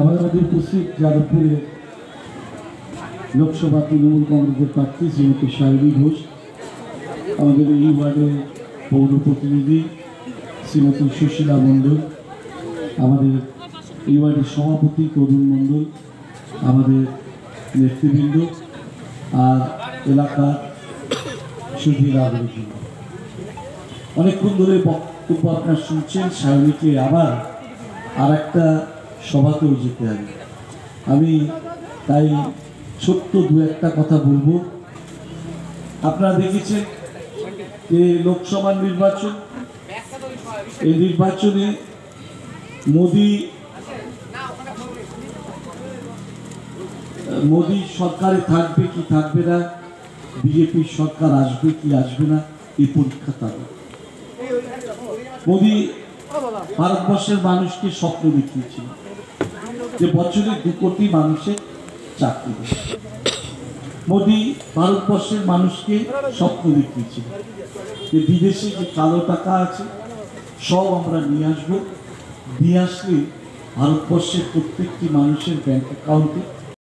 আমাদের মধ্যে উপস্থিত যাদবপুরের লোকসভা তৃণমূল কংগ্রেসের প্রার্থী শ্রীমতী সায়নী ঘোষ, আমাদের এই ওয়ার্ডের পৌর প্রতিনিধি শ্রীমতী সুশীলা মণ্ডল, আমাদের এই ওয়ার্ডের সভাপতি তরুণ মণ্ডল, আমাদের নেতৃবৃন্দ আর এলাকার সুধী নাগরিক। অনেকক্ষণ ধরে বক্তব্য আপনারা শুনছেন। সায়নীকে আবার আর একটা সভাতেও যেতে হবে। আমি তাই ছোট্ট দু একটা কথা বলবো। আপনারা দেখেছেন যে লোকসভা নির্বাচন, এই নির্বাচনে মোদি সরকারে থাকবে কি থাকবে না, বিজেপির সরকার আসবে কি আসবে না, এই পরীক্ষা তাদের। মোদি ভারতবর্ষের মানুষকে স্বপ্ন দেখিয়েছিল যে বছরে 2 কোটি মানুষের চাকরি দেবে। মোদি ভারতবর্ষের মানুষকে স্বপ্ন দেখিয়েছিল যে বিদেশে যে কালো টাকা আছে সব আমরা নিয়ে আসবো, নিয়ে আসলে ভারতবর্ষের প্রত্যেকটি মানুষের ব্যাংক অ্যাকাউন্টে